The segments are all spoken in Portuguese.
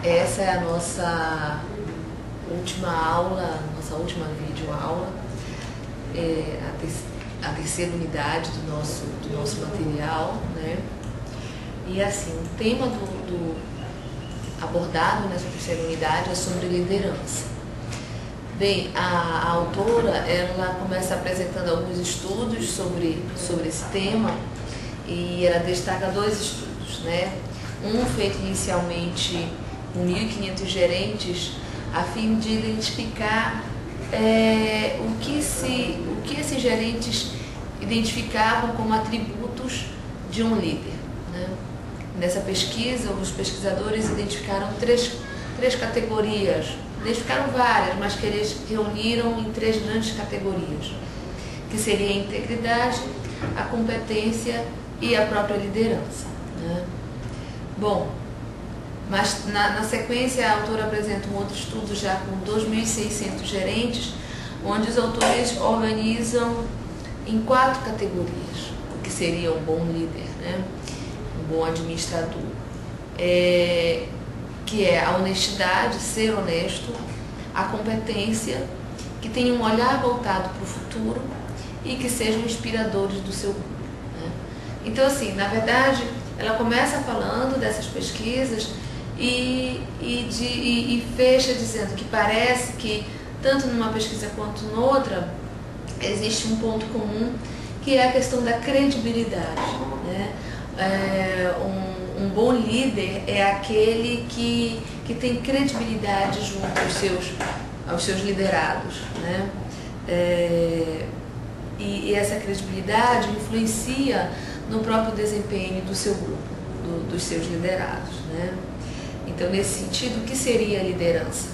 Essa é a nossa última aula, nossa última videoaula, a terceira unidade do nosso material, né? E assim, o tema abordado nessa terceira unidade é sobre liderança. Bem, a autora, ela começa apresentando alguns estudos sobre esse tema e ela destaca dois estudos, né? Um feito inicialmente com 1.500 gerentes, a fim de identificar o que esses gerentes identificavam como atributos de um líder, né? Nessa pesquisa, os pesquisadores identificaram três categorias, identificaram várias, mas que eles reuniram em três grandes categorias, que seria a integridade, a competência e a própria liderança, né? Bom, mas na sequência a autora apresenta um outro estudo já com 2.600 gerentes, onde os autores organizam em 4 categorias, o que seria um bom líder, né? Um bom administrador, que é a honestidade, ser honesto, a competência, que tenha um olhar voltado para o futuro e que sejam inspiradores do seu grupo, né? Então, assim, na verdade, ela começa falando dessas pesquisas e fecha dizendo que parece que, tanto numa pesquisa quanto noutra, existe um ponto comum, que é a questão da credibilidade, né? Um bom líder é aquele que tem credibilidade junto aos seus liderados, né? E essa credibilidade influencia no próprio desempenho do seu grupo, dos seus liderados, né? Então, nesse sentido, o que seria a liderança?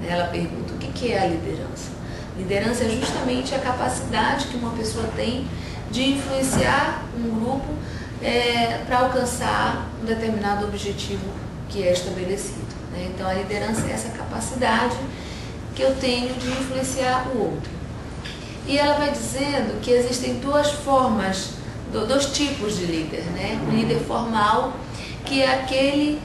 Ela pergunta, o que é a liderança? Liderança é justamente a capacidade que uma pessoa tem de influenciar um grupo para alcançar um determinado objetivo que é estabelecido, né? Então, a liderança é essa capacidade que eu tenho de influenciar o outro. E ela vai dizendo que existem duas formas, dois tipos de líder, né? O líder formal, que é aquele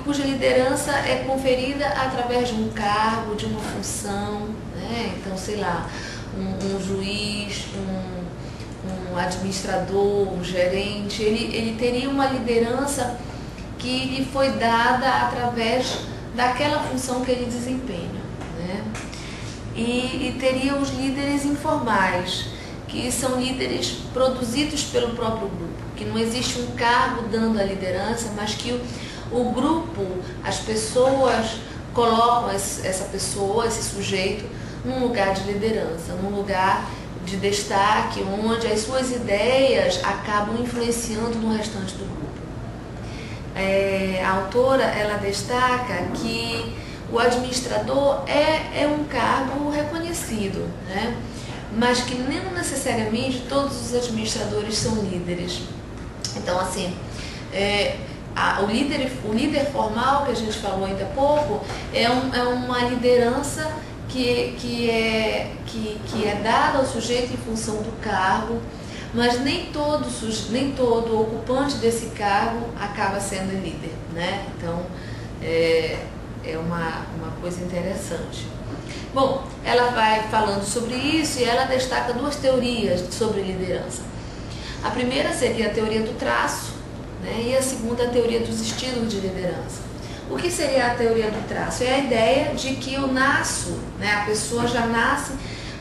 cuja liderança é conferida através de um cargo, de uma função, né? Então, sei lá, um juiz, um administrador, um gerente, ele teria uma liderança que lhe foi dada através daquela função que ele desempenha, né? E teria os líderes informais, que são líderes produzidos pelo próprio grupo, que não existe um cargo dando a liderança, mas que o grupo, as pessoas colocam essa pessoa, esse sujeito, num lugar de liderança, num lugar de destaque, onde as suas ideias acabam influenciando no restante do grupo. A autora, ela destaca que o administrador é um cargo reconhecido, né? Mas que nem necessariamente todos os administradores são líderes. Então, assim, o líder formal, que a gente falou ainda há pouco, é uma liderança que é dada ao sujeito em função do cargo, mas nem todo ocupante desse cargo acaba sendo líder, né? Então, é uma coisa interessante. Bom, ela vai falando sobre isso e ela destaca duas teorias sobre liderança. A primeira seria a teoria do traço, né? E a segunda, a teoria dos estilos de liderança. O que seria a teoria do traço? É a ideia de que né, a pessoa já nasce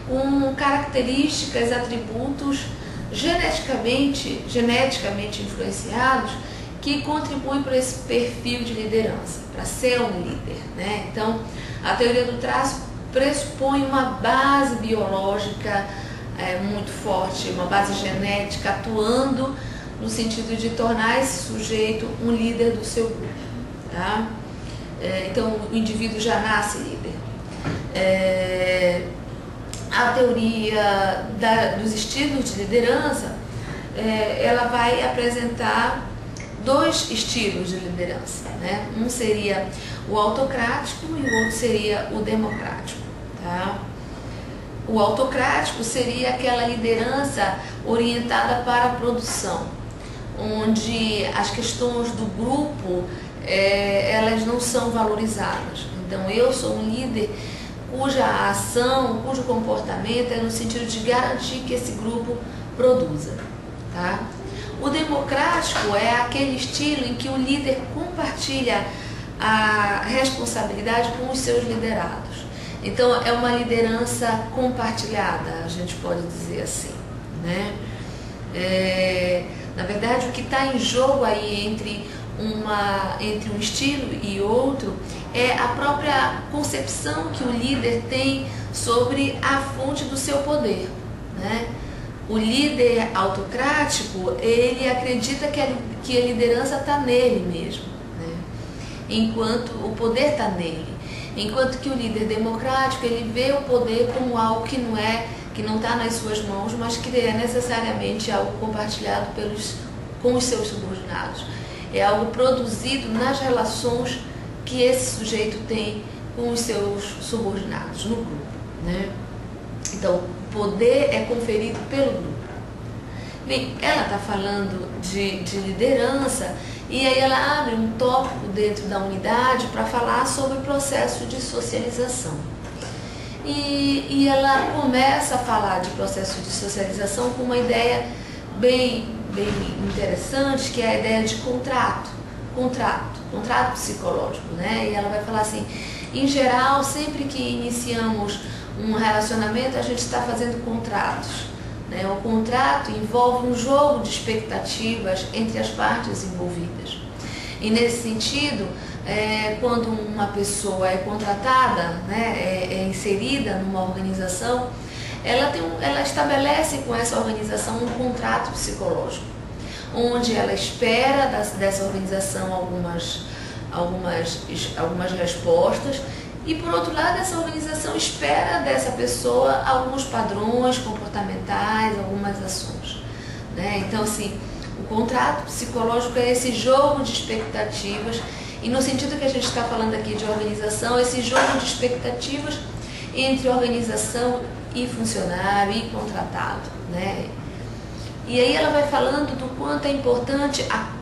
com características, atributos geneticamente influenciados que contribuem para esse perfil de liderança, para ser um líder, né? Então, a teoria do traço pressupõe uma base biológica muito forte, uma base genética atuando no sentido de tornar esse sujeito um líder do seu grupo, tá? Então, o indivíduo já nasce líder. A teoria dos estilos de liderança, ela vai apresentar dois estilos de liderança, né? Um seria o autocrático e o outro seria o democrático, tá? O autocrático seria aquela liderança orientada para a produção, onde as questões do grupo elas não são valorizadas. Então eu sou um líder cuja ação, cujo comportamento é no sentido de garantir que esse grupo produza, tá? O democrático é aquele estilo em que o líder compartilha a responsabilidade com os seus liderados. Então é uma liderança compartilhada, a gente pode dizer assim, né? Na verdade, o que está em jogo aí entre um estilo e outro é a própria concepção que o líder tem sobre a fonte do seu poder, né? O líder autocrático, ele acredita que a liderança está nele mesmo, né? Enquanto o poder está nele. Enquanto que o líder democrático, ele vê o poder como algo que não está nas suas mãos, mas que é necessariamente algo compartilhado com os seus subordinados. É algo produzido nas relações que esse sujeito tem com os seus subordinados no grupo, né? Então, o poder é conferido pelo grupo. Bem, ela está falando de liderança e aí ela abre um tópico dentro da unidade para falar sobre o processo de socialização. E ela começa a falar de processo de socialização com uma ideia bem interessante, que é a ideia de contrato psicológico, né? E ela vai falar assim, em geral, sempre que iniciamos um relacionamento, a gente está fazendo contratos, né? O contrato envolve um jogo de expectativas entre as partes envolvidas. E nesse sentido, quando uma pessoa é contratada, né, é inserida numa organização, ela estabelece com essa organização um contrato psicológico, onde ela espera dessa organização algumas respostas e, por outro lado, essa organização espera dessa pessoa alguns padrões comportamentais, algumas ações, né? Então, assim, o contrato psicológico é esse jogo de expectativas e, no sentido que a gente está falando aqui de organização, esse jogo de expectativas entre organização e funcionário e contratado, né? E aí ela vai falando do quanto é importante a